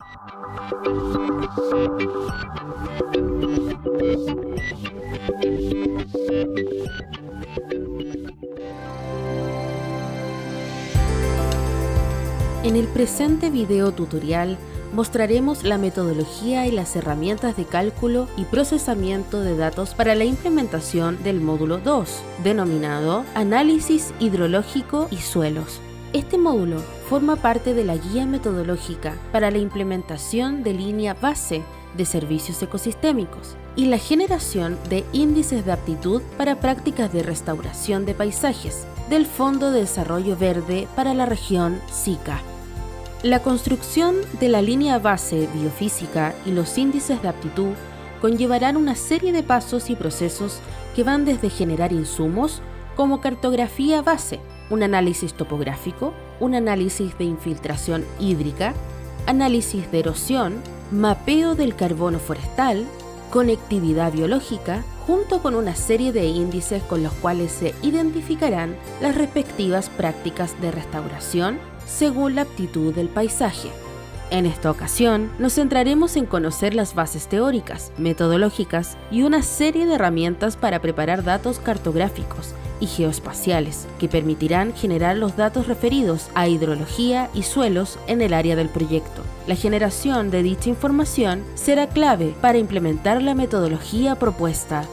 En el presente video tutorial mostraremos la metodología y las herramientas de cálculo y procesamiento de datos para la implementación del módulo 2, denominado Análisis Hidrológico y Suelos. Este módulo forma parte de la guía metodológica para la implementación de línea base de servicios ecosistémicos y la generación de índices de aptitud para prácticas de restauración de paisajes del Fondo de Desarrollo Verde para la región SICA. La construcción de la línea base biofísica y los índices de aptitud conllevarán una serie de pasos y procesos que van desde generar insumos como cartografía base, un análisis topográfico, un análisis de infiltración hídrica, análisis de erosión, mapeo del carbono forestal, conectividad biológica, junto con una serie de índices con los cuales se identificarán las respectivas prácticas de restauración según la aptitud del paisaje. En esta ocasión, nos centraremos en conocer las bases teóricas, metodológicas y una serie de herramientas para preparar datos cartográficos y geoespaciales que permitirán generar los datos referidos a hidrología y suelos en el área del proyecto. La generación de dicha información será clave para implementar la metodología propuesta.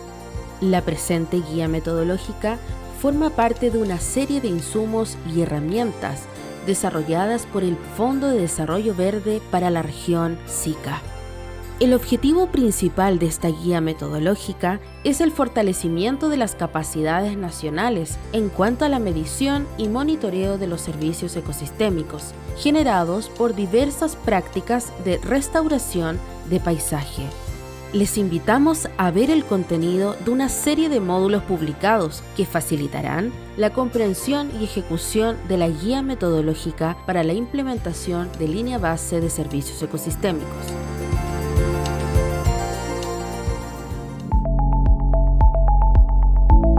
La presente guía metodológica forma parte de una serie de insumos y herramientas desarrolladas por el Fondo de Desarrollo Verde para la región SICA. El objetivo principal de esta guía metodológica es el fortalecimiento de las capacidades nacionales en cuanto a la medición y monitoreo de los servicios ecosistémicos generados por diversas prácticas de restauración de paisaje. Les invitamos a ver el contenido de una serie de módulos publicados que facilitarán la comprensión y ejecución de la guía metodológica para la implementación de línea base de servicios ecosistémicos.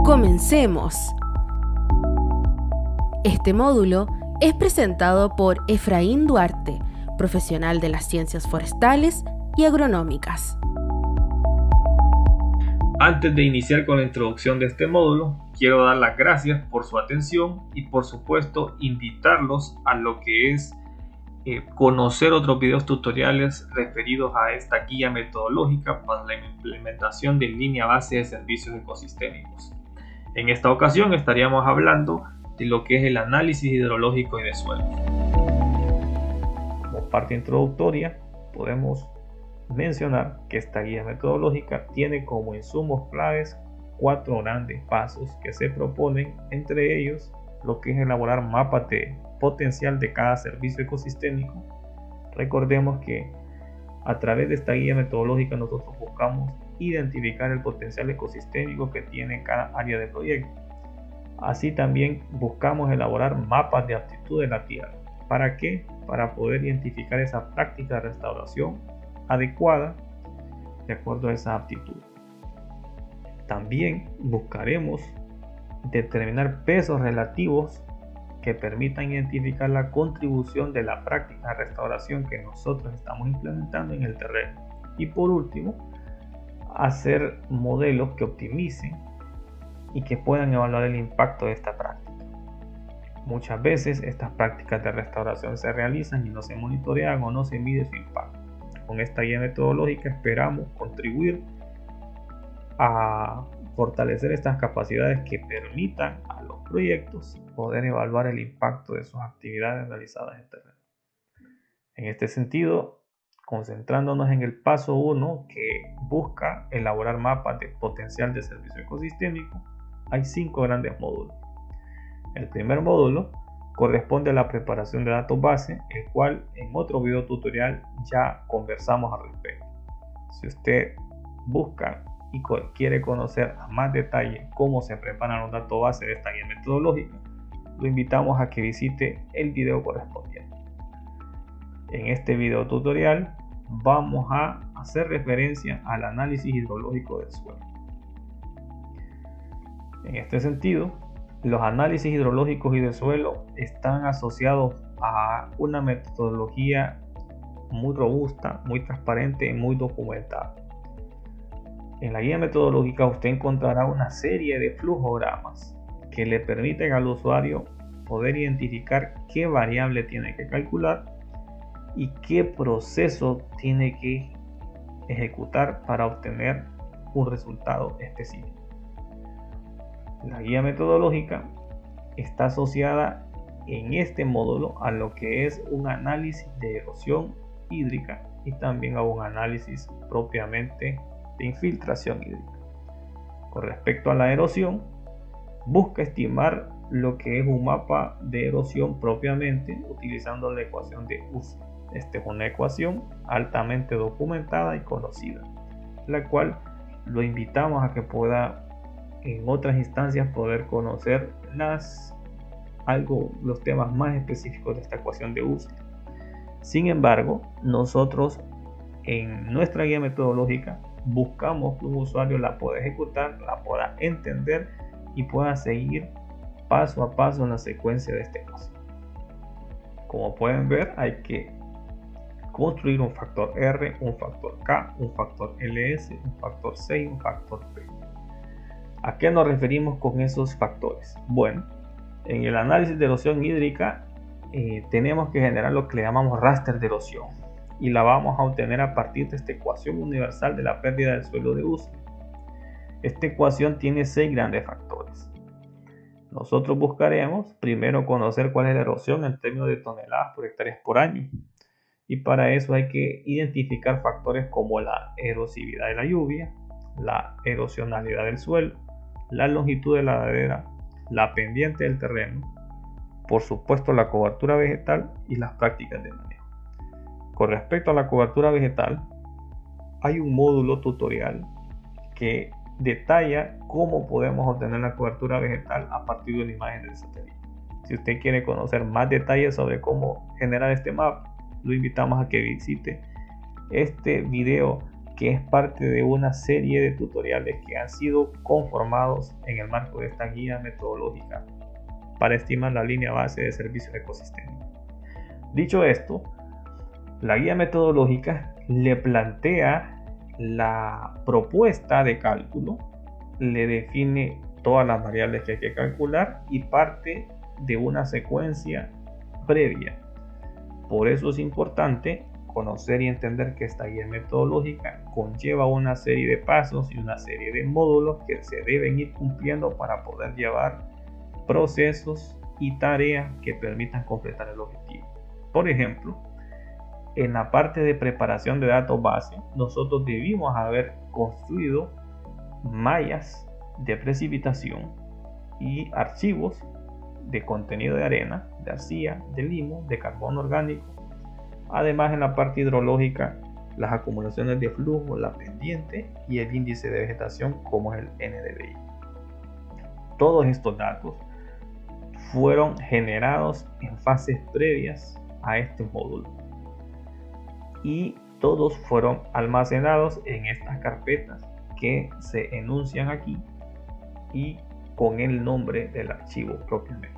¡Comencemos! Este módulo es presentado por Efraín Duarte, profesional de las ciencias forestales y agronómicas. Antes de iniciar con la introducción de este módulo, quiero dar las gracias por su atención y por supuesto invitarlos a lo que es conocer otros videos tutoriales referidos a esta guía metodológica para la implementación de línea base de servicios ecosistémicos. En esta ocasión estaríamos hablando de lo que es el análisis hidrológico y de suelo. Como parte introductoria, podemos mencionar que esta guía metodológica tiene como insumos claves 4 grandes pasos que se proponen, entre ellos lo que es elaborar mapas de potencial de cada servicio ecosistémico. Recordemos que a través de esta guía metodológica nosotros buscamos identificar el potencial ecosistémico que tiene cada área de proyecto. Así también buscamos elaborar mapas de aptitud de la tierra. ¿Para qué? Para poder identificar esa práctica de restauración adecuada de acuerdo a esa aptitud. También buscaremos determinar pesos relativos que permitan identificar la contribución de la práctica de restauración que nosotros estamos implementando en el terreno. Y por último, hacer modelos que optimicen y que puedan evaluar el impacto de esta práctica. Muchas veces estas prácticas de restauración se realizan y no se monitorean o no se mide su impacto. Con esta guía metodológica esperamos contribuir a fortalecer estas capacidades que permitan a los proyectos poder evaluar el impacto de sus actividades realizadas en terreno. En este sentido, concentrándonos en el paso 1 que busca elaborar mapas de potencial de servicio ecosistémico, hay 5 grandes módulos. El primer módulo corresponde a la preparación de datos base, el cual en otro video tutorial ya conversamos al respecto. Si usted busca y quiere conocer a más detalle cómo se preparan los datos base de esta guía metodológica, lo invitamos a que visite el video correspondiente. En este video tutorial vamos a hacer referencia al análisis hidrológico del suelo. En este sentido, los análisis hidrológicos y de suelo están asociados a una metodología muy robusta, muy transparente y muy documentada. En la guía metodológica usted encontrará una serie de flujogramas que le permiten al usuario poder identificar qué variable tiene que calcular y qué proceso tiene que ejecutar para obtener un resultado específico. La guía metodológica está asociada en este módulo a lo que es un análisis de erosión hídrica y también a un análisis propiamente de infiltración hídrica. Con respecto a la erosión, busca estimar lo que es un mapa de erosión propiamente utilizando la ecuación de Usler. Esta es una ecuación altamente documentada y conocida, la cual lo invitamos a que pueda en otras instancias poder conocer los temas más específicos de esta ecuación de Usler. Sin embargo, nosotros en nuestra guía metodológica buscamos que un usuario la pueda ejecutar, la pueda entender y pueda seguir paso a paso en la secuencia de esta ecuación. Como pueden ver, hay que construir un factor R, un factor K, un factor LS, un factor C y un factor P. ¿A qué nos referimos con esos factores? Bueno, en el análisis de erosión hídrica tenemos que generar lo que le llamamos raster de erosión y la vamos a obtener a partir de esta ecuación universal de la pérdida del suelo de Usler. Esta ecuación tiene 6 grandes factores. Nosotros buscaremos primero conocer cuál es la erosión en términos de toneladas por hectáreas por año. Y para eso hay que identificar factores como la erosividad de la lluvia, la erosionalidad del suelo, la longitud de la ladera, la pendiente del terreno, por supuesto la cobertura vegetal y las prácticas de manejo. Con respecto a la cobertura vegetal, hay un módulo tutorial que detalla cómo podemos obtener la cobertura vegetal a partir de una imagen del satélite. Si usted quiere conocer más detalles sobre cómo generar este mapa, lo invitamos a que visite este video que es parte de una serie de tutoriales que han sido conformados en el marco de esta guía metodológica para estimar la línea base de servicios ecosistémicos. Dicho esto, la guía metodológica le plantea la propuesta de cálculo, le define todas las variables que hay que calcular y parte de una secuencia previa. Por eso es importante conocer y entender que esta guía metodológica conlleva una serie de pasos y una serie de módulos que se deben ir cumpliendo para poder llevar procesos y tareas que permitan completar el objetivo. Por ejemplo, en la parte de preparación de datos base, nosotros debimos haber construido mallas de precipitación y archivos de contenido de arena, de arcilla, de limo, de carbono orgánico. Además, en la parte hidrológica, las acumulaciones de flujo, la pendiente y el índice de vegetación como es el NDVI. Todos estos datos fueron generados en fases previas a este módulo y todos fueron almacenados en estas carpetas que se enuncian aquí y con el nombre del archivo propiamente.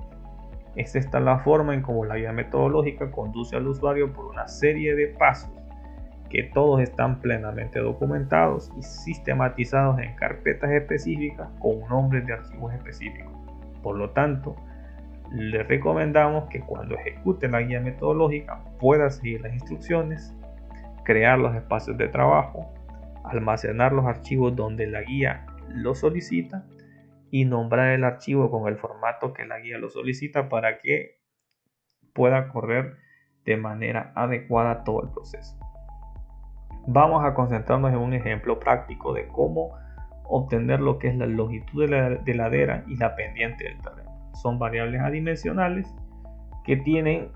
Esta es la forma en cómo la guía metodológica conduce al usuario por una serie de pasos que todos están plenamente documentados y sistematizados en carpetas específicas con nombres de archivos específicos. Por lo tanto, le recomendamos que cuando ejecute la guía metodológica pueda seguir las instrucciones, crear los espacios de trabajo, almacenar los archivos donde la guía lo solicita y nombrar el archivo con el formato que la guía lo solicita para que pueda correr de manera adecuada todo el proceso. Vamos a concentrarnos en un ejemplo práctico de cómo obtener lo que es la longitud de ladera y la pendiente del terreno. Son variables adimensionales que tienen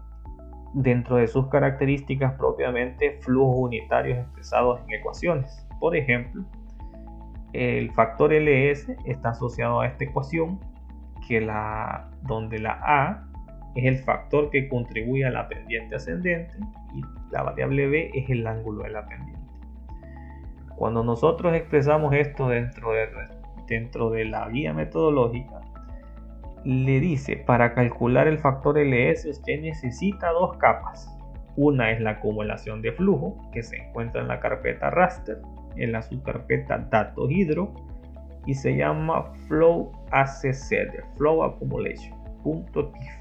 dentro de sus características propiamente flujos unitarios expresados en ecuaciones. Por ejemplo, el factor LS está asociado a esta ecuación donde la A es el factor que contribuye a la pendiente ascendente y la variable B es el ángulo de la pendiente. Cuando nosotros expresamos esto dentro de la guía metodológica, le dice: para calcular el factor LS usted necesita 2 capas. Una es la acumulación de flujo, que se encuentra en la carpeta raster, en la subcarpeta datos hidro, y se llama flow acc de flow accumulation.tif.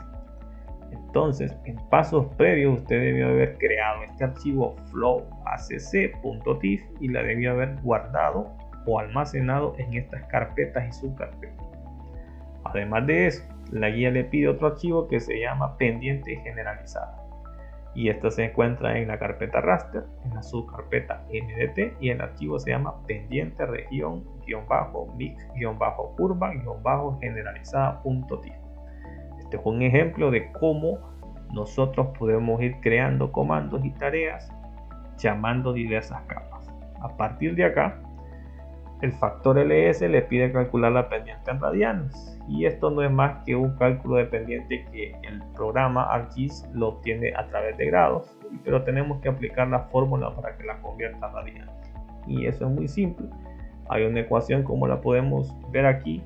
Entonces, en pasos previos usted debió haber creado este archivo flow acc.tif y la debió haber guardado o almacenado en estas carpetas y subcarpetas. Además de eso, la guía le pide otro archivo que se llama pendiente generalizada, y esta se encuentra en la carpeta raster, en la subcarpeta ndt, y el archivo se llama pendiente región-mix-curva-generalizada.tif. Este es un ejemplo de cómo nosotros podemos ir creando comandos y tareas llamando diversas capas. A partir de acá, el factor ls le pide calcular la pendiente en radianes, y esto no es más que un cálculo de pendiente que el programa ArcGIS lo obtiene a través de grados, pero tenemos que aplicar la fórmula para que la convierta a radianes, y eso es muy simple. Hay una ecuación como la podemos ver aquí,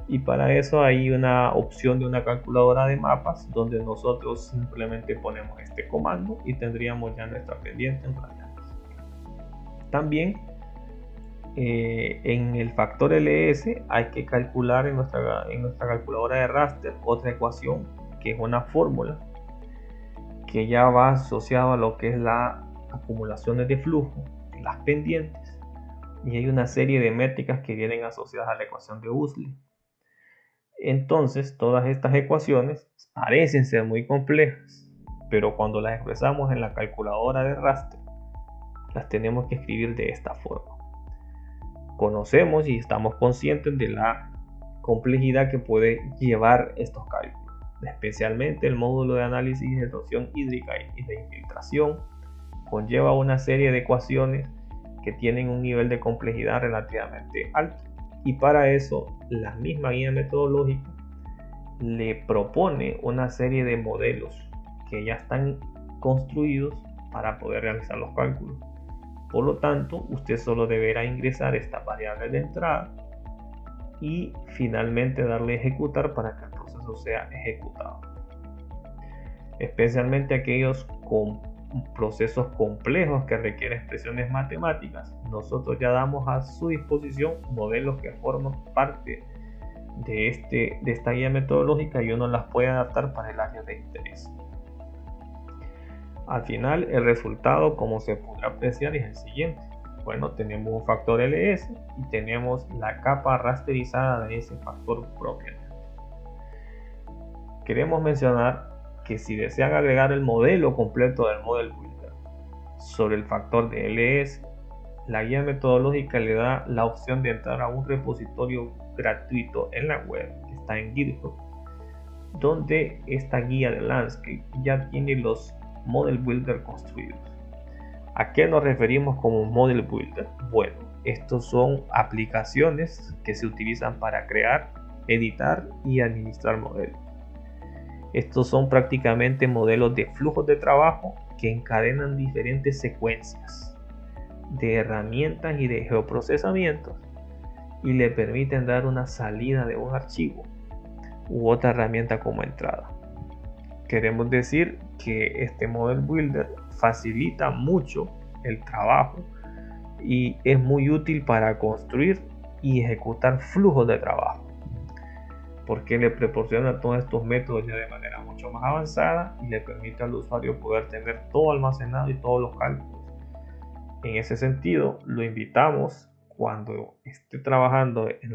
y para eso hay una opción de una calculadora de mapas donde nosotros simplemente ponemos este comando y tendríamos ya nuestra pendiente en radianes. También en el factor ls hay que calcular en nuestra calculadora de raster otra ecuación, que es una fórmula que ya va asociada a lo que es la acumulación de flujo, las pendientes, y hay una serie de métricas que vienen asociadas a la ecuación de Usli. Entonces, todas estas ecuaciones parecen ser muy complejas, pero cuando las expresamos en la calculadora de raster, las tenemos que escribir de esta forma. Conocemos y estamos conscientes de la complejidad que puede llevar estos cálculos, especialmente el módulo de análisis de erosión hídrica y de infiltración conlleva una serie de ecuaciones que tienen un nivel de complejidad relativamente alto, y para eso la misma guía metodológica le propone una serie de modelos que ya están construidos para poder realizar los cálculos. Por lo tanto, usted solo deberá ingresar estas variables de entrada y finalmente darle a ejecutar para que el proceso sea ejecutado. Especialmente aquellos con procesos complejos que requieren expresiones matemáticas, nosotros ya damos a su disposición modelos que forman parte de esta guía metodológica, y uno las puede adaptar para el área de interés. Al final, el resultado, como se podrá apreciar, es el siguiente. Bueno, tenemos un factor ls y tenemos la capa rasterizada de ese factor propiamente. Queremos mencionar que si desean agregar el modelo completo del Model Builder sobre el factor de ls, la guía metodológica le da la opción de entrar a un repositorio gratuito en la web que está en GitHub, donde esta guía de Landscape ya tiene los Model Builder construidos. ¿A qué nos referimos como Model Builder? Bueno, estos son aplicaciones que se utilizan para crear, editar y administrar modelos. Estos son prácticamente modelos de flujos de trabajo que encadenan diferentes secuencias de herramientas y de geoprocesamientos y le permiten dar una salida de un archivo u otra herramienta como entrada. Queremos decir que este Model Builder facilita mucho el trabajo y es muy útil para construir y ejecutar flujos de trabajo, porque le proporciona todos estos métodos ya de manera mucho más avanzada y le permite al usuario poder tener todo almacenado y todos los cálculos. En ese sentido, lo invitamos, cuando esté trabajando en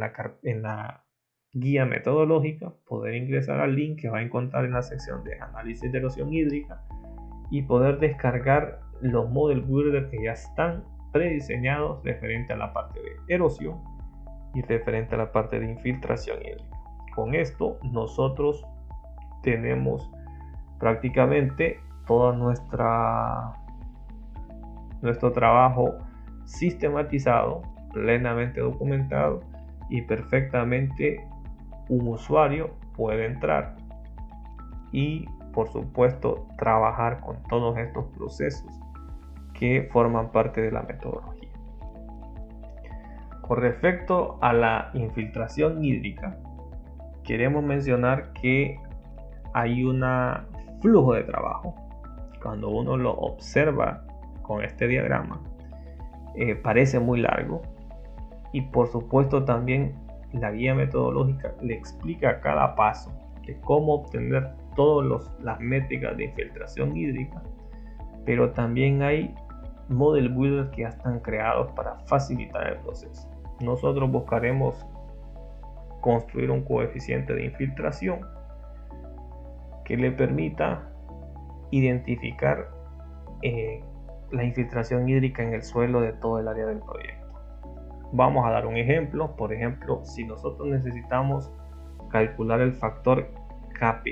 la guía metodológica, poder ingresar al link que va a encontrar en la sección de análisis de erosión hídrica y poder descargar los Model Builder que ya están prediseñados referente a la parte de erosión y referente a la parte de infiltración hídrica. Con esto nosotros tenemos prácticamente todo nuestro trabajo sistematizado, plenamente documentado, y perfectamente un usuario puede entrar y por supuesto trabajar con todos estos procesos que forman parte de la metodología. Con respecto a la infiltración hídrica, queremos mencionar que hay un flujo de trabajo cuando uno lo observa con este diagrama, parece muy largo, y por supuesto también la guía metodológica le explica cada paso de cómo obtener todas las métricas de infiltración hídrica, pero también hay model builders que ya están creados para facilitar el proceso. Nosotros buscaremos construir un coeficiente de infiltración que le permita identificar la infiltración hídrica en el suelo de todo el área del proyecto. Vamos a dar un ejemplo. Por ejemplo, si nosotros necesitamos calcular el factor Kp.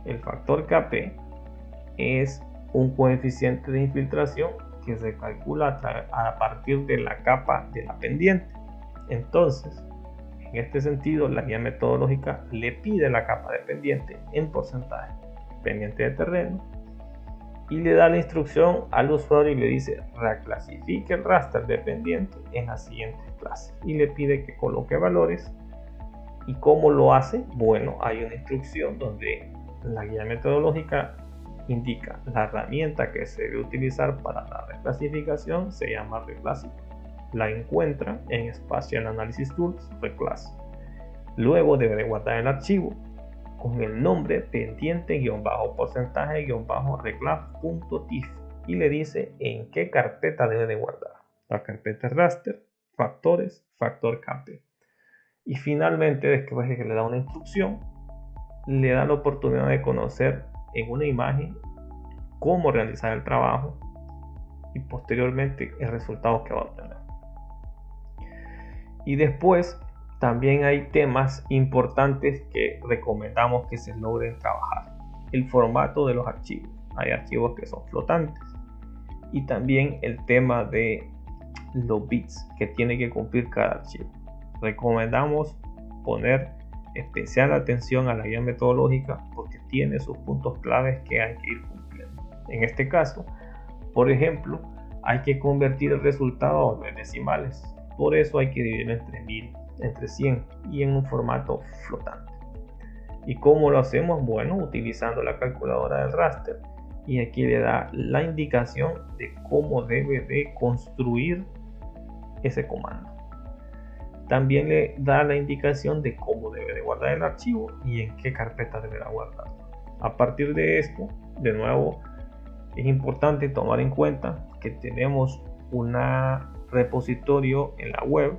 El factor Kp es un coeficiente de infiltración que se calcula a partir de la capa de la pendiente. Entonces, en este sentido, la guía metodológica le pide la capa de pendiente en porcentaje, pendiente de terreno, y le da la instrucción al usuario y le dice: reclasifique el raster de pendiente en la siguiente clase, y le pide que coloque valores. ¿Y cómo lo hace? Bueno, hay una instrucción donde la guía metodológica indica la herramienta que se debe utilizar para la reclasificación. Se llama Reclass. La encuentra en Spatial Analysis Tools Reclass. Luego debe de guardar el archivo con el nombre pendiente-porcentaje-reclass.tif y le dice en qué carpeta debe de guardar. La carpeta raster, factores, factor Kp. Y finalmente, después de que le da una instrucción, le da la oportunidad de conocer en una imagen cómo realizar el trabajo y posteriormente el resultado que va a obtener. Y después también hay temas importantes que recomendamos que se logren trabajar. El formato de los archivos. Hay archivos que son flotantes. Y también el tema de los bits que tiene que cumplir cada archivo. Recomendamos poner especial atención a la guía metodológica porque tiene sus puntos claves que hay que ir cumpliendo. En este caso, por ejemplo, hay que convertir el resultado a decimales. Por eso hay que dividirlo entre 1000, entre 100 y en un formato flotante. ¿Y cómo lo hacemos? Bueno, utilizando la calculadora del raster, y aquí le da la indicación de cómo debe de construir ese comando. También le da la indicación de cómo debe de guardar el archivo y en qué carpeta deberá guardarlo. A partir de esto, de nuevo, es importante tomar en cuenta que tenemos un repositorio en la web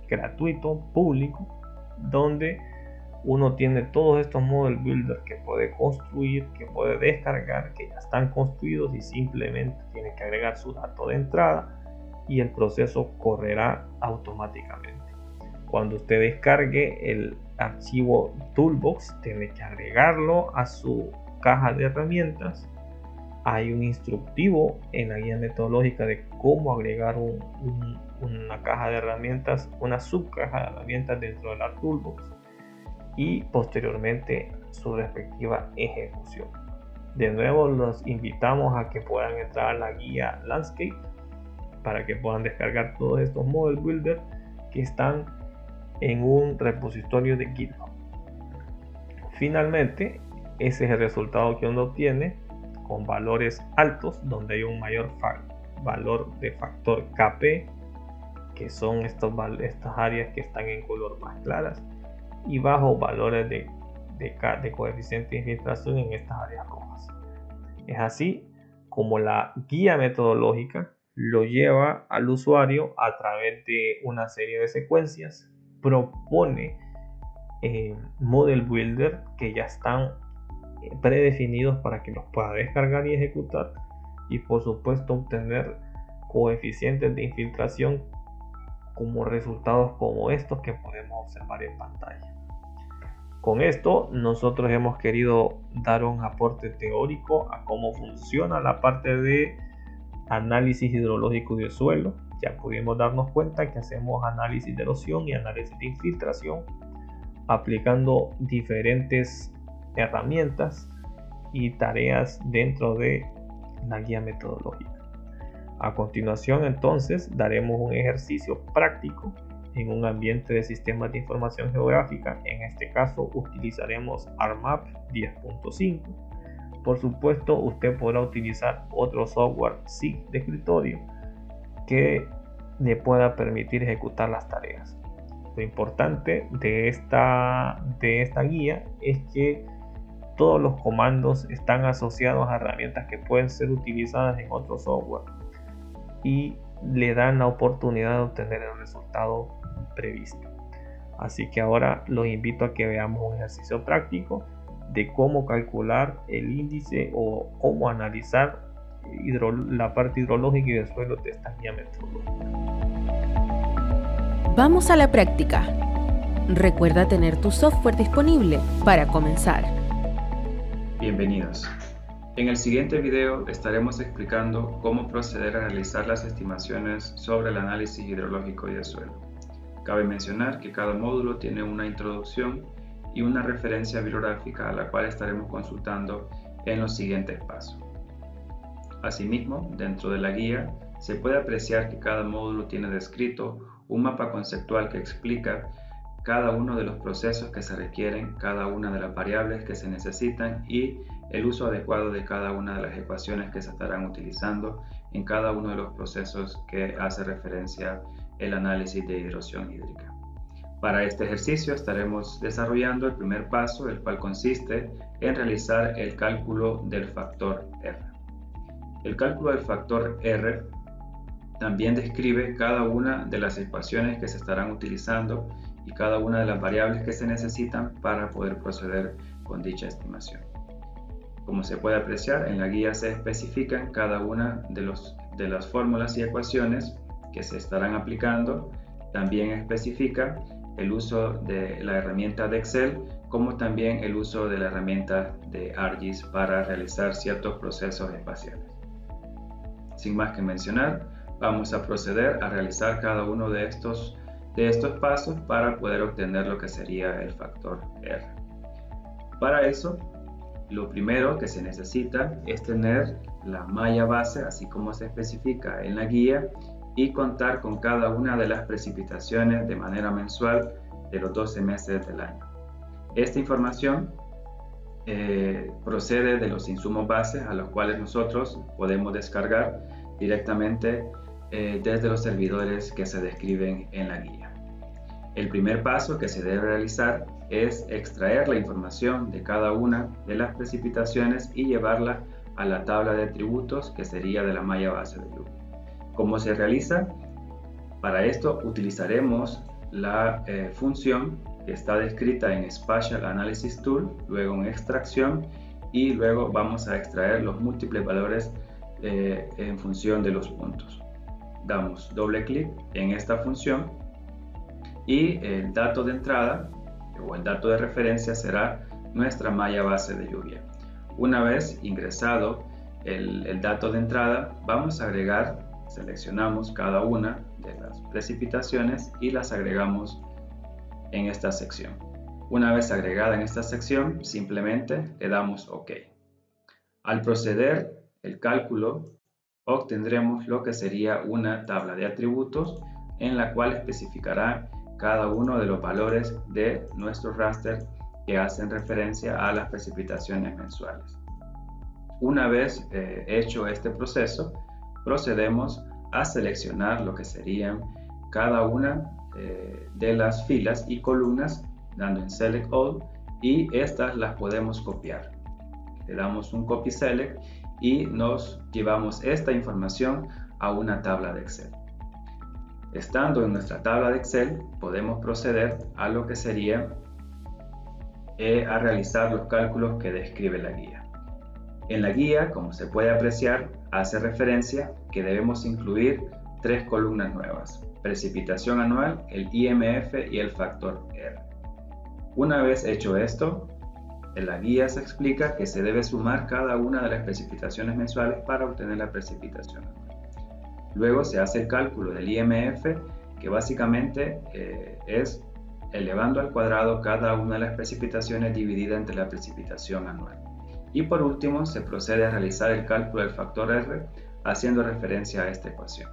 gratuito, público, donde uno tiene todos estos model builders que puede construir, que puede descargar, que ya están construidos y simplemente tiene que agregar su dato de entrada y el proceso correrá automáticamente. Cuando usted descargue el archivo Toolbox, tiene que agregarlo a su caja de herramientas. Hay un instructivo en la guía metodológica de cómo agregar una caja de herramientas, una subcaja de herramientas dentro de la Toolbox y posteriormente su respectiva ejecución. De nuevo, los invitamos a que puedan entrar a la guía Landscape para que puedan descargar todos estos model builders que están en un repositorio de GitHub. Finalmente, ese es el resultado que uno obtiene con valores altos, donde hay un mayor valor de factor Kp, que son estas áreas que están en color más claras, y bajos valores de coeficiente de infiltración en estas áreas rojas. Es así como la guía metodológica lo lleva al usuario a través de una serie de secuencias, propone model builder que ya están predefinidos para que los pueda descargar y ejecutar, y por supuesto obtener coeficientes de infiltración como resultados como estos que podemos observar en pantalla. Con esto nosotros hemos querido dar un aporte teórico a cómo funciona la parte de análisis hidrológico del suelo. Ya pudimos darnos cuenta que hacemos análisis de erosión y análisis de infiltración aplicando diferentes herramientas y tareas dentro de la guía metodológica. A continuación, entonces, daremos un ejercicio práctico en un ambiente de sistemas de información geográfica. En este caso utilizaremos ArcMap 10.5 Por supuesto, usted podrá utilizar otro software SIG de escritorio que le pueda permitir ejecutar las tareas. Lo importante de esta guía es que todos los comandos están asociados a herramientas que pueden ser utilizadas en otro software y le dan la oportunidad de obtener el resultado previsto. Así que ahora los invito a que veamos un ejercicio práctico de cómo calcular el índice o cómo analizar la parte hidrológica y de suelo de esta guía meteorológica. Vamos a la práctica. Recuerda tener tu software disponible para comenzar. Bienvenidos. En el siguiente video estaremos explicando cómo proceder a realizar las estimaciones sobre el análisis hidrológico y de suelo. Cabe mencionar que cada módulo tiene una introducción y una referencia bibliográfica a la cual estaremos consultando en los siguientes pasos. Asimismo, dentro de la guía se puede apreciar que cada módulo tiene descrito un mapa conceptual que explica cada uno de los procesos que se requieren, cada una de las variables que se necesitan y el uso adecuado de cada una de las ecuaciones que se estarán utilizando en cada uno de los procesos que hace referencia el análisis de erosión hídrica. Para este ejercicio estaremos desarrollando el primer paso, el cual consiste en realizar el cálculo del factor R. El cálculo del factor R también describe cada una de las ecuaciones que se estarán utilizando y cada una de las variables que se necesitan para poder proceder con dicha estimación. Como se puede apreciar, en la guía se especifican cada una de las fórmulas y ecuaciones que se estarán aplicando. También especifica el uso de la herramienta de Excel, como también el uso de la herramienta de ArcGIS para realizar ciertos procesos espaciales. Sin más que mencionar, vamos a proceder a realizar cada uno de estos pasos para poder obtener lo que sería el factor R. Para eso, lo primero que se necesita es tener la malla base, así como se especifica en la guía, y contar con cada una de las precipitaciones de manera mensual de los 12 meses del año. Esta información procede de los insumos bases a los cuales nosotros podemos descargar directamente desde los servidores que se describen en la guía. El primer paso que se debe realizar es extraer la información de cada una de las precipitaciones y llevarla a la tabla de atributos que sería de la malla base de lluvia. ¿Cómo se realiza? Para esto utilizaremos la función que está descrita en Spatial Analysis Tool, luego en extracción y luego vamos a extraer los múltiples valores en función de los puntos. Damos doble clic en esta función y el dato de entrada o el dato de referencia será nuestra malla base de lluvia. Una vez ingresado el dato de entrada, vamos a agregar, seleccionamos cada una de las precipitaciones y las agregamos en esta sección. Una vez agregada en esta sección, simplemente le damos OK. Al proceder el cálculo, obtendremos lo que sería una tabla de atributos en la cual especificará cada uno de los valores de nuestro raster que hacen referencia a las precipitaciones mensuales. Una vez hecho este proceso, procedemos a seleccionar lo que serían cada una de las filas y columnas dando en Select All y estas las podemos copiar. Le damos un Copy Select y nos llevamos esta información a una tabla de Excel. Estando en nuestra tabla de Excel, podemos proceder a lo que sería a realizar los cálculos que describe la guía. En la guía, como se puede apreciar, hace referencia que debemos incluir 3 columnas nuevas: precipitación anual, el IMF y el factor R. Una vez hecho esto, en la guía se explica que se debe sumar cada una de las precipitaciones mensuales para obtener la precipitación anual. Luego se hace el cálculo del IMF, que básicamente es elevando al cuadrado cada una de las precipitaciones dividida entre la precipitación anual. Y por último se procede a realizar el cálculo del factor R haciendo referencia a esta ecuación.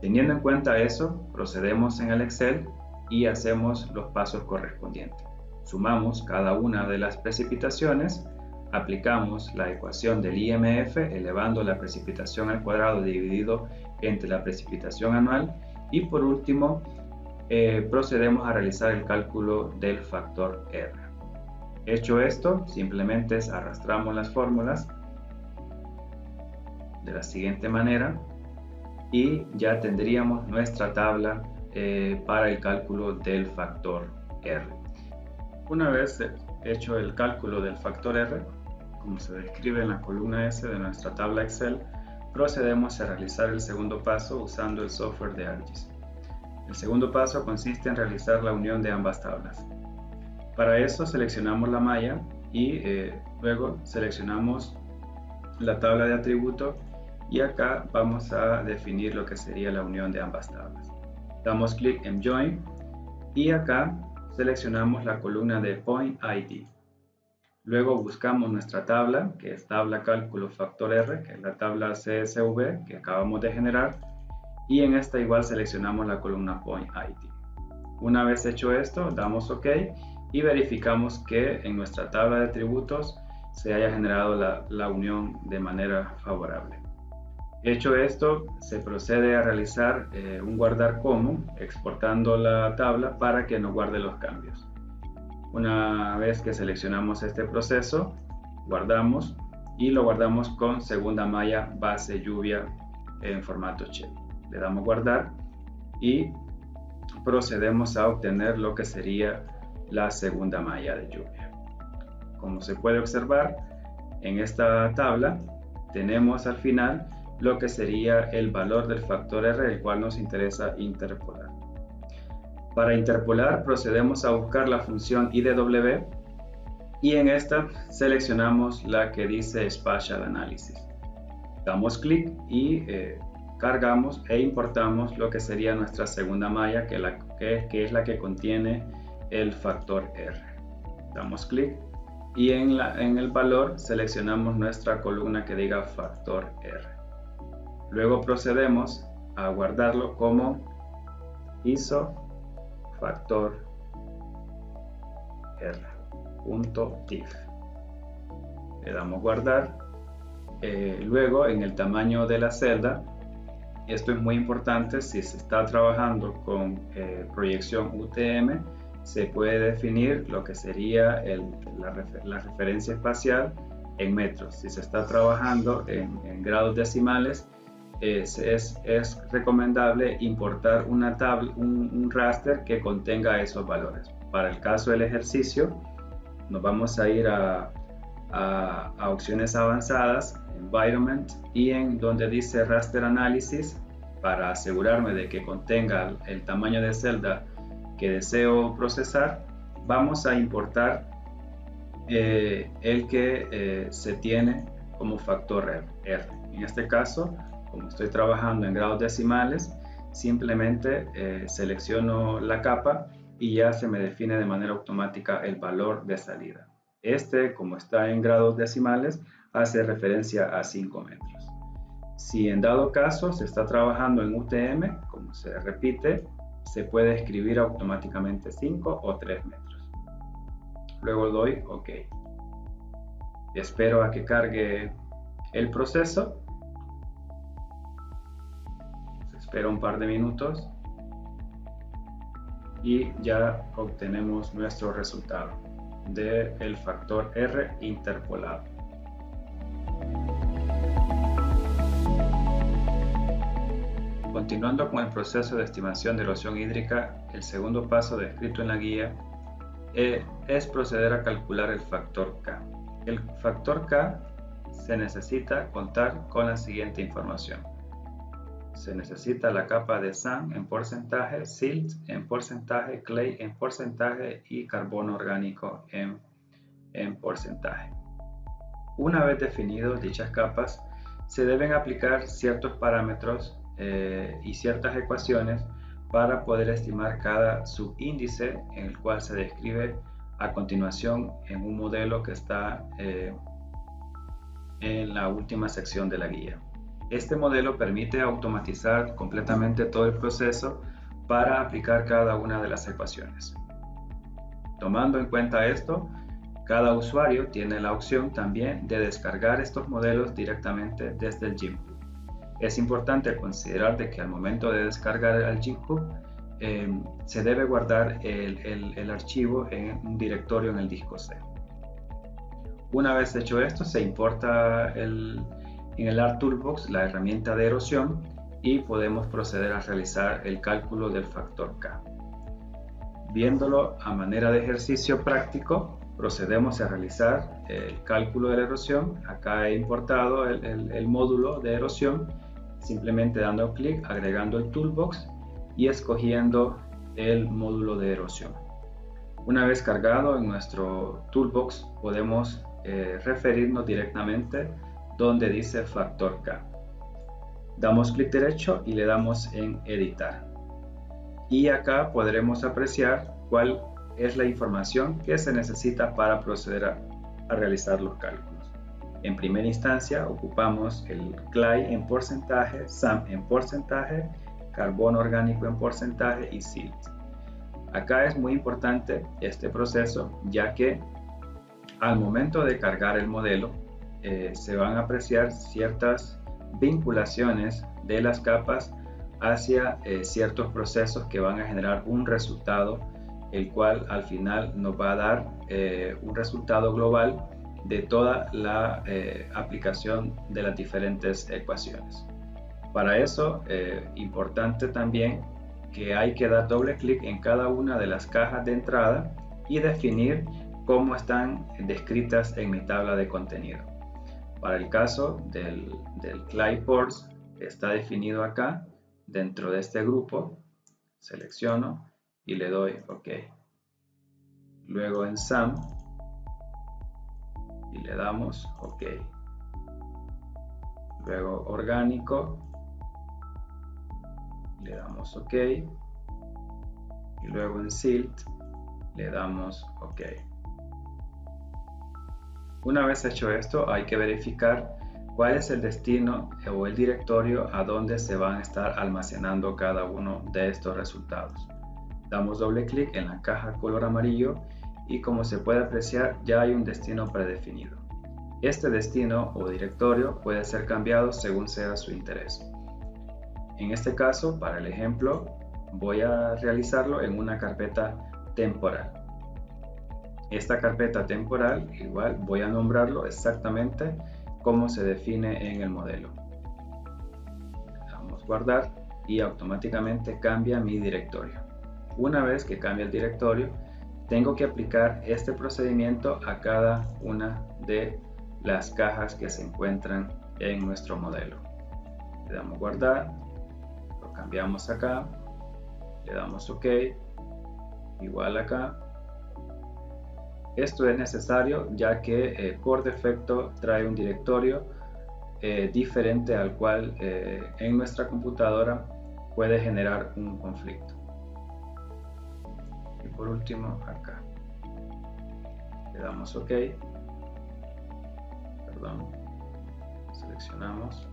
Teniendo en cuenta eso, procedemos en el Excel y hacemos los pasos correspondientes. Sumamos cada una de las precipitaciones, aplicamos la ecuación del IMF elevando la precipitación al cuadrado dividido entre la precipitación anual y por último procedemos a realizar el cálculo del factor R. Hecho esto, simplemente arrastramos las fórmulas de la siguiente manera y ya tendríamos nuestra tabla para el cálculo del factor R. Una vez hecho el cálculo del factor R, como se describe en la columna S de nuestra tabla Excel, procedemos a realizar el segundo paso usando el software de ArcGIS. El segundo paso consiste en realizar la unión de ambas tablas. Para eso seleccionamos la malla y luego seleccionamos la tabla de atributos y acá vamos a definir lo que sería la unión de ambas tablas. Damos clic en Join y acá seleccionamos la columna de Point ID. Luego buscamos nuestra tabla, que es tabla cálculo factor R, que es la tabla CSV que acabamos de generar, y en esta igual seleccionamos la columna Point ID. Una vez hecho esto, damos OK y verificamos que en nuestra tabla de atributos se haya generado la unión de manera favorable. Hecho esto, se procede a realizar un guardar como, exportando la tabla para que nos guarde los cambios. Una vez que seleccionamos este proceso, guardamos y lo guardamos con segunda malla base lluvia en formato Shell. Le damos guardar y procedemos a obtener lo que sería la segunda malla de lluvia. Como se puede observar, en esta tabla tenemos al final lo que sería el valor del factor R, el cual nos interesa interpolar. Para interpolar procedemos a buscar la función IDW y en esta seleccionamos la que dice Spatial Analysis. Damos clic y cargamos e importamos lo que sería nuestra segunda malla, que es la que contiene el factor R. Damos clic y en el valor seleccionamos nuestra columna que diga factor R. Luego procedemos a guardarlo como ISO factor R.tif. Le damos guardar. Luego en el tamaño de la celda, esto es muy importante si se está trabajando con proyección UTM, se puede definir lo que sería la referencia espacial en metros. Si se está trabajando en grados decimales, es recomendable importar una tabla, un raster que contenga esos valores. Para el caso del ejercicio, nos vamos a ir a opciones avanzadas, Environment, y en donde dice Raster Analysis, para asegurarme de que contenga el tamaño de celda que deseo procesar, vamos a importar el que se tiene como factor R. En este caso, como estoy trabajando en grados decimales, simplemente selecciono la capa y ya se me define de manera automática el valor de salida. Como está en grados decimales, hace referencia a 5 metros. Si en dado caso se está trabajando en UTM, como se repite, se puede escribir automáticamente 5 o 3 metros. Luego doy OK. Espero a que cargue el proceso. Espera un par de minutos y ya obtenemos nuestro resultado del factor R interpolado. Continuando con el proceso de estimación de erosión hídrica, el segundo paso descrito en la guía es proceder a calcular el factor K. El factor K se necesita contar con la siguiente información. Se necesita la capa de sand en porcentaje, silt en porcentaje, clay en porcentaje y carbono orgánico en porcentaje. Una vez definidos dichas capas, se deben aplicar ciertos parámetros y ciertas ecuaciones para poder estimar cada subíndice, en el cual se describe a continuación en un modelo que está en la última sección de la guía. Este modelo permite automatizar completamente todo el proceso para aplicar cada una de las ecuaciones. Tomando en cuenta esto, Cada usuario tiene la opción también de descargar estos modelos directamente desde el Gimhub. Es importante considerar de que al momento de descargar al Gimhub se debe guardar el archivo en un directorio en el disco C. Una vez hecho esto, se importa en el ArcToolbox la herramienta de erosión y podemos proceder a realizar el cálculo del factor K. Viéndolo a manera de ejercicio práctico, procedemos a realizar el cálculo de la erosión. Acá he importado el módulo de erosión, simplemente dando clic, agregando el toolbox y escogiendo el módulo de erosión. Una vez cargado en nuestro toolbox, podemos referirnos directamente donde dice factor K. Damos clic derecho y le damos en editar. Y acá podremos apreciar cuál es la información que se necesita para proceder a realizar los cálculos. En primera instancia ocupamos el CLAI en porcentaje, SAM en porcentaje, carbono orgánico en porcentaje y silt. Acá es muy importante este proceso, ya que al momento de cargar el modelo se van a apreciar ciertas vinculaciones de las capas hacia ciertos procesos que van a generar un resultado, el cual al final nos va a dar un resultado global de toda la aplicación de las diferentes ecuaciones. Para eso, importante también que hay que dar doble clic en cada una de las cajas de entrada y definir cómo están descritas en mi tabla de contenido. Para el caso del CLAI Ports, está definido acá dentro de este grupo. Selecciono y le doy OK. Luego en SAM y le damos OK. Luego orgánico, le damos OK. Y luego en silt le damos OK. Una vez hecho esto, hay que verificar cuál es el destino o el directorio a donde se van a estar almacenando cada uno de estos resultados. Damos doble clic en la caja color amarillo y, como se puede apreciar, ya hay un destino predefinido. Este destino o directorio puede ser cambiado según sea su interés. En este caso, para el ejemplo, voy a realizarlo en una carpeta temporal. Esta carpeta temporal, igual voy a nombrarlo exactamente como se define en el modelo. Le damos guardar y automáticamente cambia mi directorio. Una vez que cambia el directorio, tengo que aplicar este procedimiento a cada una de las cajas que se encuentran en nuestro modelo. Le damos guardar, lo cambiamos acá, le damos OK, igual acá. Esto es necesario ya que por defecto trae un directorio diferente al cual en nuestra computadora puede generar un conflicto. Y por último acá le damos OK, seleccionamos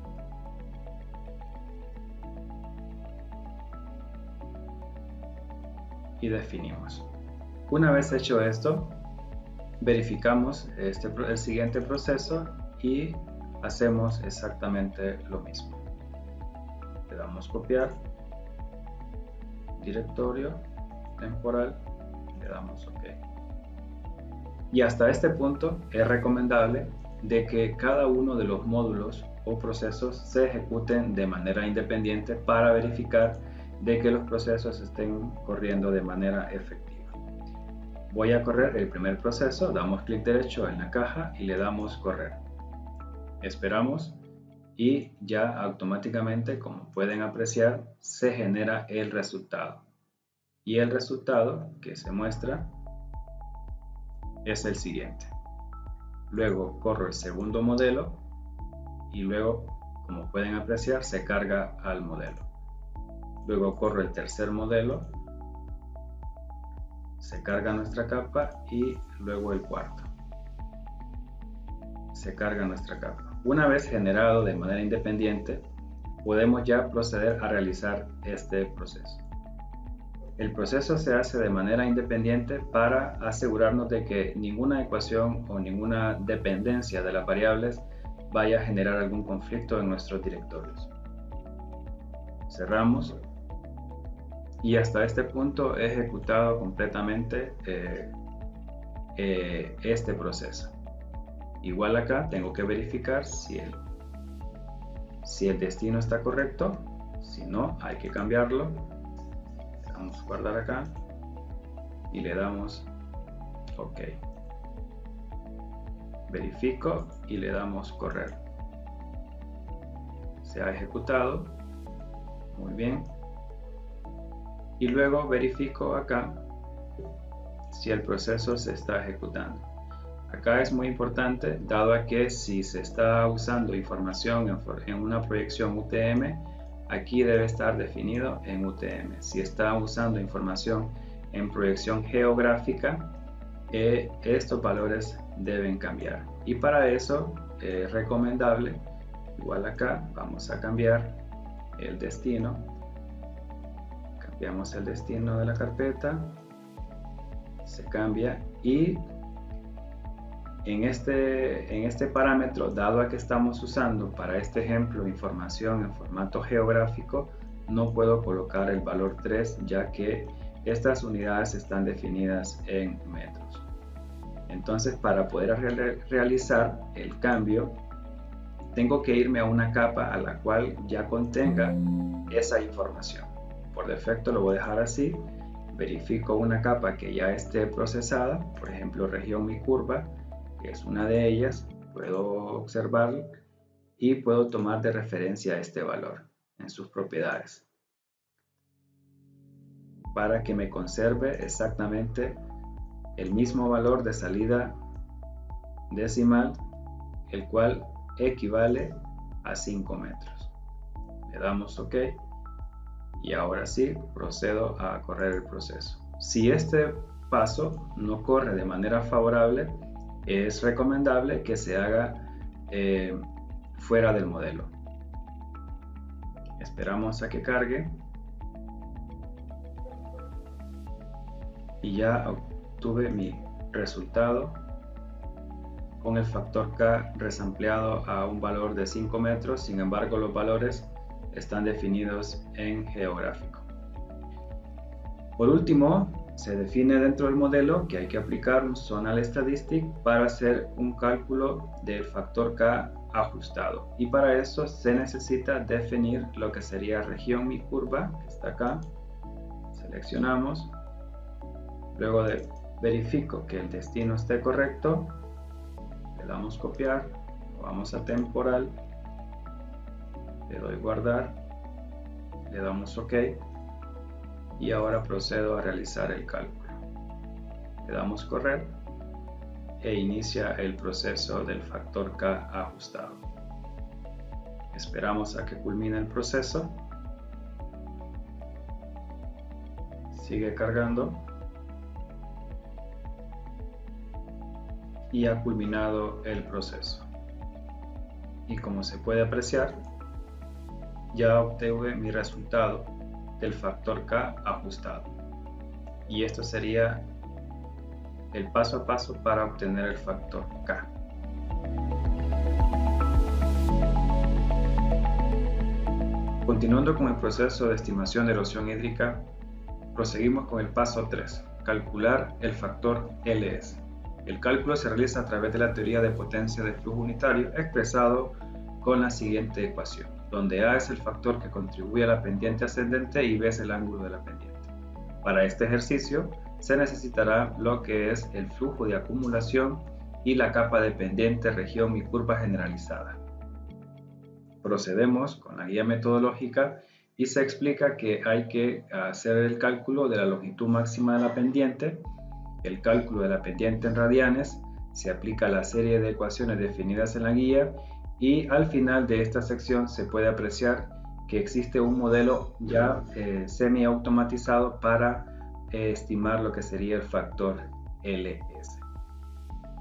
y definimos. Una vez hecho esto, verificamos el siguiente proceso y hacemos exactamente lo mismo. Le damos copiar, directorio, temporal, le damos OK. Y hasta este punto es recomendable de que cada uno de los módulos o procesos se ejecuten de manera independiente para verificar de que los procesos estén corriendo de manera efectiva. Voy a correr el primer proceso, damos clic derecho en la caja y le damos correr. Esperamos y ya automáticamente, como pueden apreciar, se genera el resultado. Y el resultado que se muestra es el siguiente. Luego corro el segundo modelo y luego, como pueden apreciar, se carga al modelo. Luego corro el tercer modelo, se carga nuestra capa y luego el cuarto. Se carga nuestra capa. Una vez generado de manera independiente, podemos ya proceder a realizar este proceso. El proceso se hace de manera independiente para asegurarnos de que ninguna ecuación o ninguna dependencia de las variables vaya a generar algún conflicto en nuestros directorios. Cerramos y hasta este punto he ejecutado completamente este proceso. Igual acá tengo que verificar si el destino está correcto. Si no, hay que cambiarlo. Le damos guardar acá y le damos OK. Verifico y le damos correr. Se ha ejecutado. Muy bien. Y luego verifico acá si el proceso se está ejecutando. Acá es muy importante, dado a que si se está usando información en una proyección UTM, aquí debe estar definido en UTM. Si está usando información en proyección geográfica, estos valores deben cambiar. Y para eso es recomendable, igual acá, vamos a cambiar el destino. Cambiamos el destino de la carpeta, se cambia y en este parámetro, dado a que estamos usando para este ejemplo información en formato geográfico, no puedo colocar el valor 3 ya que estas unidades están definidas en metros. Entonces, para poder realizar el cambio, tengo que irme a una capa a la cual ya contenga esa información. Por defecto lo voy a dejar así. Verifico una capa que ya esté procesada, por ejemplo región mi curva, que es una de ellas, puedo observarlo y puedo tomar de referencia este valor en sus propiedades para que me conserve exactamente el mismo valor de salida decimal, el cual equivale a 5 metros. Le damos OK y ahora sí procedo a correr el proceso. Si este paso no corre de manera favorable, es recomendable que se haga fuera del modelo. Esperamos a que cargue y ya obtuve mi resultado con el factor K resampleado a un valor de 5 metros. Sin embargo, los valores están definidos en geográfico. Por último, se define dentro del modelo que hay que aplicar un zonal statistic para hacer un cálculo del factor K ajustado, y para eso se necesita definir lo que sería región mi curva, que está acá. Seleccionamos, luego verifico que el destino esté correcto, le damos copiar, vamos a temporal, le doy guardar, le damos OK y ahora procedo a realizar el cálculo. Le damos correr e inicia el proceso del factor K ajustado. Esperamos a que culmine el proceso. Sigue cargando y ha culminado el proceso. Y como se puede apreciar, ya obtuve mi resultado del factor K ajustado. Y esto sería el paso a paso para obtener el factor K. Continuando con el proceso de estimación de erosión hídrica, proseguimos con el paso 3, calcular el factor LS. El cálculo se realiza a través de la teoría de potencia de flujo unitario expresado con la siguiente ecuación, donde A es el factor que contribuye a la pendiente ascendente y B es el ángulo de la pendiente. Para este ejercicio se necesitará lo que es el flujo de acumulación y la capa de pendiente región mi curva generalizada. Procedemos con la guía metodológica y se explica que hay que hacer el cálculo de la longitud máxima de la pendiente, el cálculo de la pendiente en radianes, se aplica la serie de ecuaciones definidas en la guía y al final de esta sección se puede apreciar que existe un modelo ya semi-automatizado para estimar lo que sería el factor LS.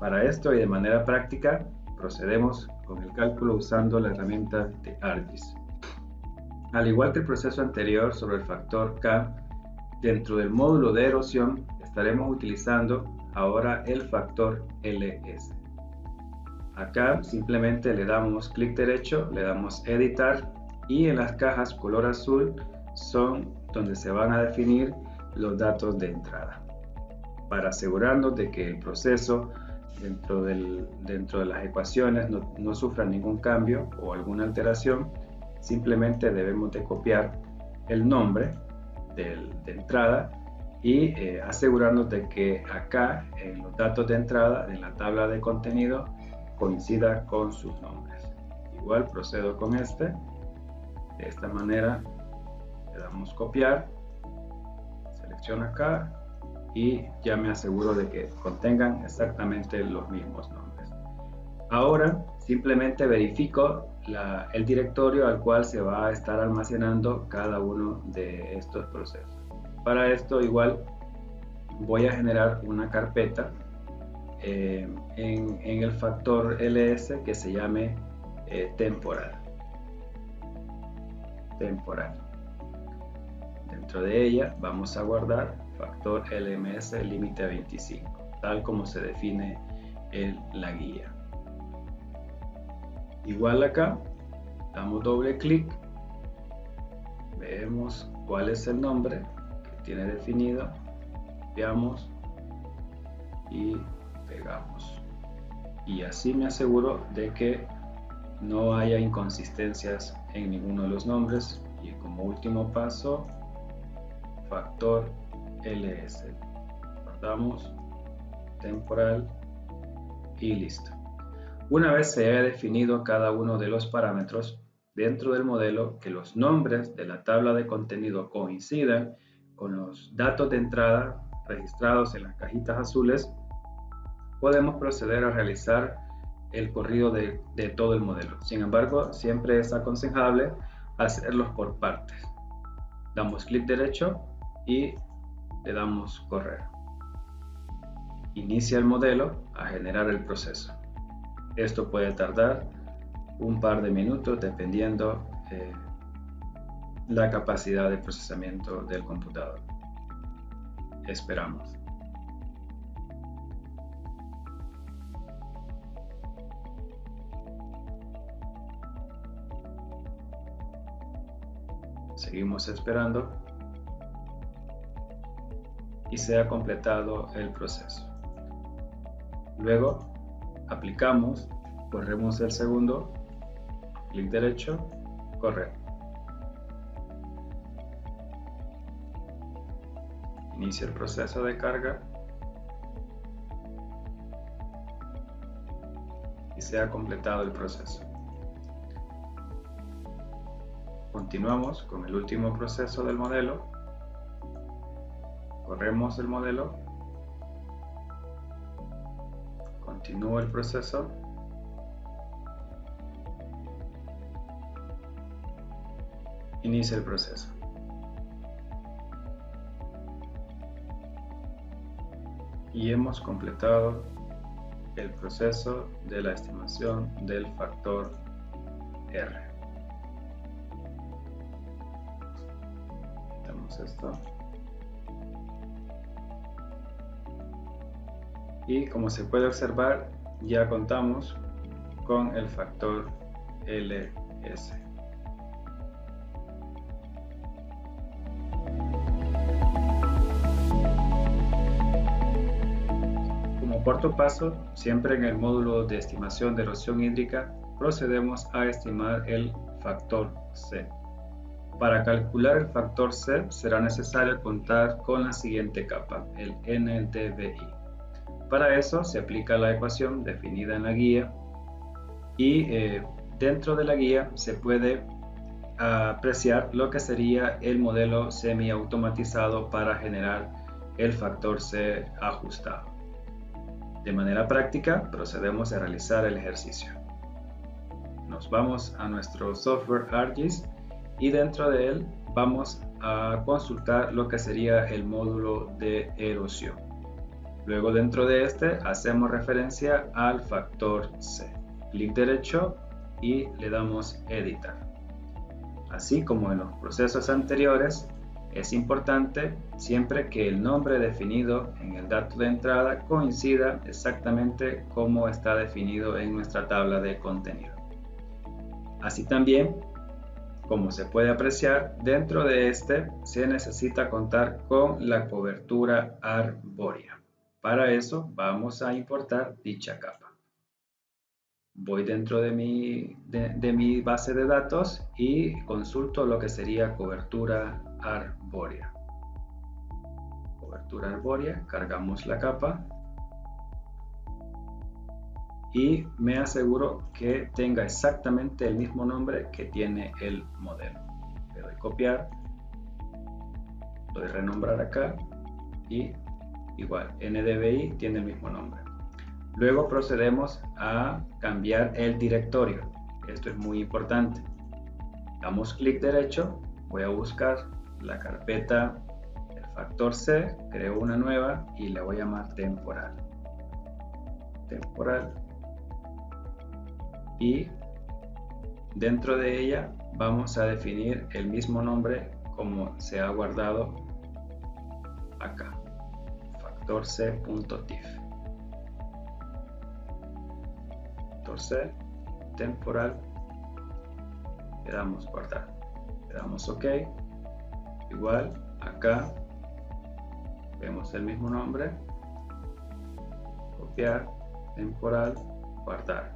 Para esto y de manera práctica procedemos con el cálculo usando la herramienta de ArcGIS. Al igual que el proceso anterior sobre el factor K, Dentro del módulo de erosión estaremos utilizando ahora el factor LS. Acá simplemente le damos clic derecho, le damos editar y en las cajas color azul son donde se van a definir los datos de entrada. Para asegurarnos de que el proceso dentro de las ecuaciones no sufra ningún cambio o alguna alteración, simplemente debemos de copiar el nombre de entrada y asegurarnos de que acá en los datos de entrada en la tabla de contenido coincida con sus nombres. Igual procedo con este. De esta manera le damos copiar, selecciono acá y ya me aseguro de que contengan exactamente los mismos nombres. Ahora simplemente verifico el directorio al cual se va a estar almacenando cada uno de estos procesos. Para esto igual voy a generar una carpeta en el factor ls que se llame temporal. Dentro de ella vamos a guardar factor LMS límite 25, tal como se define en la guía. Igual acá, damos doble clic, vemos cuál es el nombre que tiene definido, copiamos y pegamos. Y así me aseguro de que no haya inconsistencias en ninguno de los nombres. Y como último paso, factor ls, guardamos, temporal y listo. Una vez se haya definido cada uno de los parámetros dentro del modelo, que los nombres de la tabla de contenido coincidan con los datos de entrada registrados en las cajitas azules, podemos proceder a realizar el corrido de todo el modelo. Sin embargo, siempre es aconsejable hacerlos por partes. Damos clic derecho y le damos correr. Inicia el modelo a generar el proceso. Esto puede tardar un par de minutos dependiendo la capacidad de procesamiento del computador. Esperamos. Seguimos esperando y se ha completado el proceso. Luego aplicamos, corremos el segundo, clic derecho, correr. Inicia el proceso de carga y se ha completado el proceso. Continuamos con el último proceso del modelo. Corremos el modelo. Continúa el proceso. Inicia el proceso. Y hemos completado el proceso de la estimación del factor R. Esto y como se puede observar ya contamos con el factor LS. Como cuarto paso, siempre en el módulo de estimación de erosión hídrica procedemos a estimar el factor C. Para calcular el factor C será necesario contar con la siguiente capa, el NDVI. Para eso se aplica la ecuación definida en la guía y dentro de la guía se puede apreciar lo que sería el modelo semiautomatizado para generar el factor C ajustado. De manera práctica procedemos a realizar el ejercicio. Nos vamos a nuestro software ArcGIS y dentro de él vamos a consultar lo que sería el módulo de erosión. Luego dentro de este hacemos referencia al factor C. Clic derecho y le damos editar. Así como en los procesos anteriores, Es importante siempre que el nombre definido en el dato de entrada coincida exactamente como está definido en nuestra tabla de contenido. Así también, como se puede apreciar, dentro de este se necesita contar con la cobertura arbórea. Para eso vamos a importar dicha capa. Voy dentro de mi base de datos y consulto lo que sería cobertura arbórea. Cobertura arbórea, cargamos la capa y me aseguro que tenga exactamente el mismo nombre que tiene el modelo. Le doy copiar, doy renombrar acá y igual, NDVI tiene el mismo nombre. Luego procedemos a cambiar el directorio. Esto es muy importante. Damos clic derecho, voy a buscar la carpeta del factor C, creo una nueva y la voy a llamar temporal. Temporal. Y dentro de ella vamos a definir el mismo nombre como se ha guardado acá. Factor C.tif. C, temporal, le damos guardar, le damos OK, igual acá vemos el mismo nombre, copiar, temporal, guardar,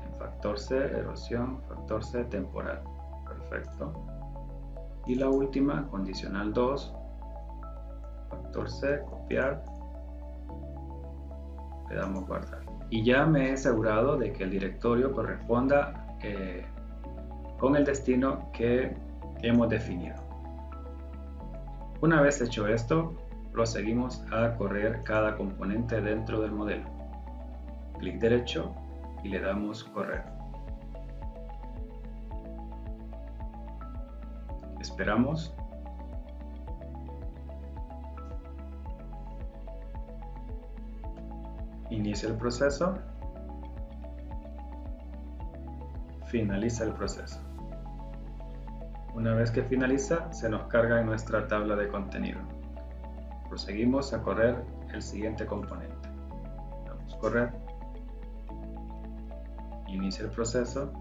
en factor C, erosión, factor C, temporal, perfecto, y la última, condicional 2, factor C, copiar, le damos guardar. Y ya me he asegurado de que el directorio corresponda con el destino que hemos definido. Una vez hecho esto, proseguimos a correr cada componente dentro del modelo. Clic derecho y le damos correr. Esperamos. Inicia el proceso, finaliza el proceso. Una vez que finaliza, se nos carga en nuestra tabla de contenido. Proseguimos a correr el siguiente componente. Damos correr, inicia el proceso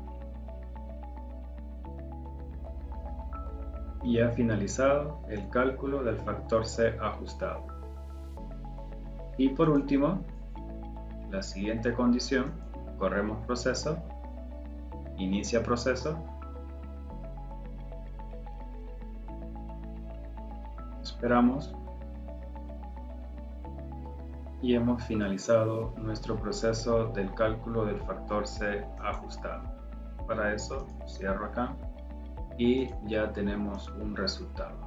y ha finalizado el cálculo del factor C ajustado. Y por último, la siguiente condición, corremos proceso, inicia proceso, esperamos y hemos finalizado nuestro proceso del cálculo del factor C ajustado. Para eso cierro acá y ya tenemos un resultado.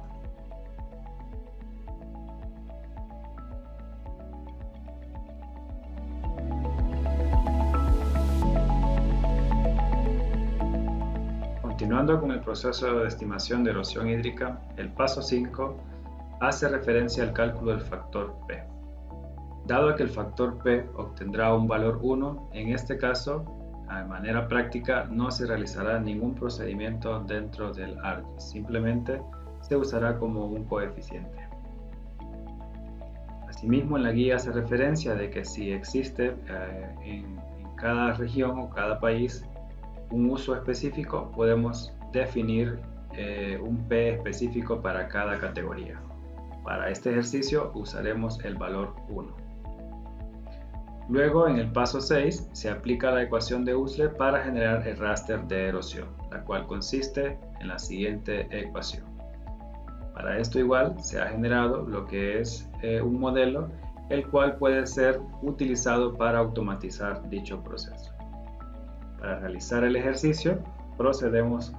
Continuando con el proceso de estimación de erosión hídrica, el paso 5 hace referencia al cálculo del factor P. Dado que el factor P obtendrá un valor 1, en este caso, de manera práctica, no se realizará ningún procedimiento dentro del ARGIS, simplemente se usará como un coeficiente. Asimismo, en la guía hace referencia de que si existe en cada región o cada país un uso específico, podemos definir un P específico para cada categoría. Para este ejercicio usaremos el valor 1. Luego, en el paso 6, se aplica la ecuación de Usler para generar el raster de erosión, la cual consiste en la siguiente ecuación. Para esto igual se ha generado lo que es un modelo, el cual puede ser utilizado para automatizar dicho proceso. Para realizar el ejercicio, procedemos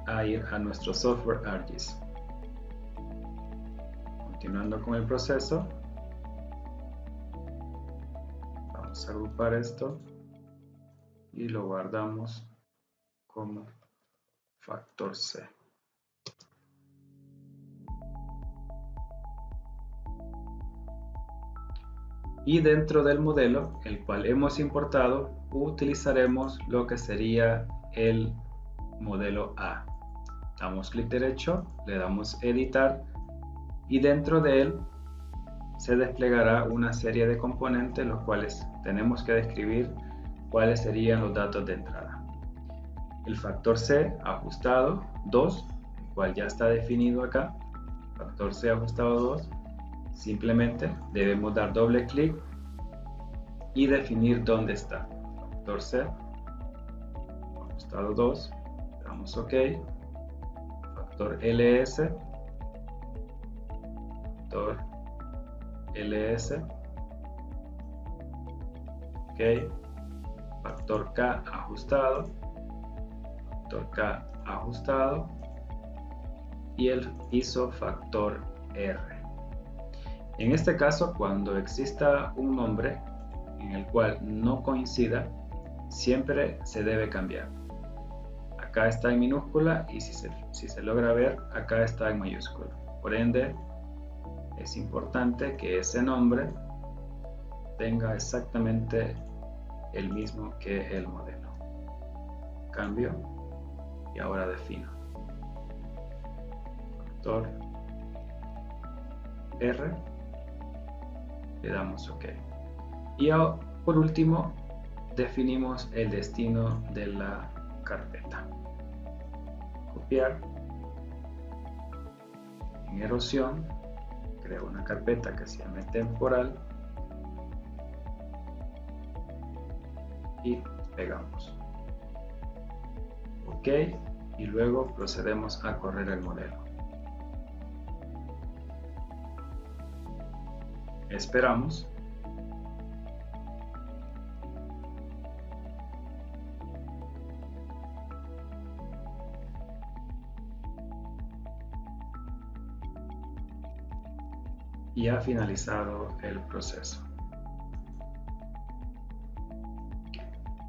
a ir a nuestro software ArcGIS. Continuando con el proceso, vamos a agrupar esto y lo guardamos como factor C. Y dentro del modelo, el cual hemos importado, utilizaremos lo que sería el modelo A. damos clic derecho, le damos editar y dentro de él se desplegará una serie de componentes los cuales tenemos que describir cuáles serían los datos de entrada. El factor C ajustado 2, el cual ya está definido acá, factor C ajustado 2, simplemente debemos dar doble clic y definir dónde está. Factor C ajustado 2, damos OK. Factor LS, factor LS, OK. Factor K ajustado, factor K ajustado y el ISO factor R. En este caso, cuando exista un nombre en el cual no coincida, siempre se debe cambiar. Acá está en minúscula y si se logra ver, acá está en mayúscula. Por ende, es importante que ese nombre tenga exactamente el mismo que el modelo. Cambio y ahora defino. Factor R, le damos OK. Y por último, definimos el destino de la carpeta. Copiar. En erosión, creo una carpeta que se llame temporal y pegamos. OK, y luego procedemos a correr el modelo. Esperamos. Y ha finalizado el proceso.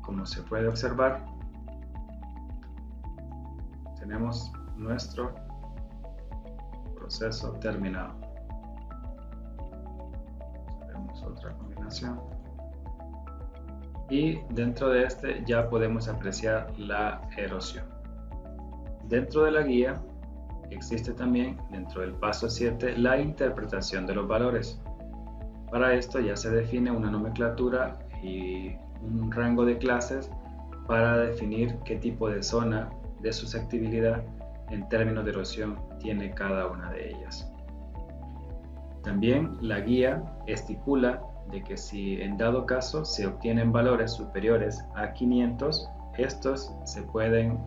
Como se puede observar, tenemos nuestro proceso terminado. Haremos otra combinación. Y dentro de este ya podemos apreciar la erosión. Dentro de la guía existe también, dentro del paso 7, la interpretación de los valores. Para esto ya se define una nomenclatura y un rango de clases para definir qué tipo de zona de susceptibilidad en términos de erosión tiene cada una de ellas. También la guía estipula de que si en dado caso se obtienen valores superiores a 500, estos se pueden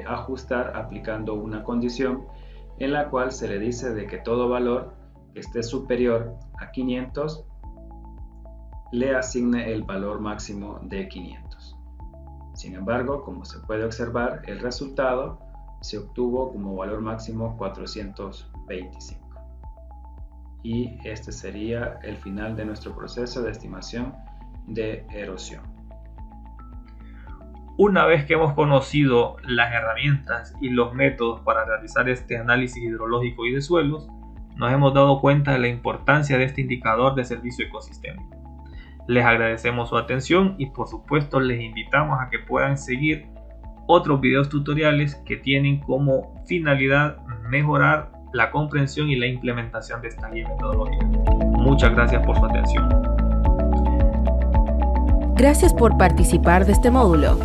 ajustar aplicando una condición en la cual se le dice de que todo valor que esté superior a 500 le asigne el valor máximo de 500. Sin embargo, como se puede observar, el resultado se obtuvo como valor máximo 425. Y este sería el final de nuestro proceso de estimación de erosión. Una vez que hemos conocido las herramientas y los métodos para realizar este análisis hidrológico y de suelos, nos hemos dado cuenta de la importancia de este indicador de servicio ecosistémico. Les agradecemos su atención y por supuesto les invitamos a que puedan seguir otros videos tutoriales que tienen como finalidad mejorar la comprensión y la implementación de esta guía metodológica. Muchas gracias por su atención. Gracias por participar de este módulo.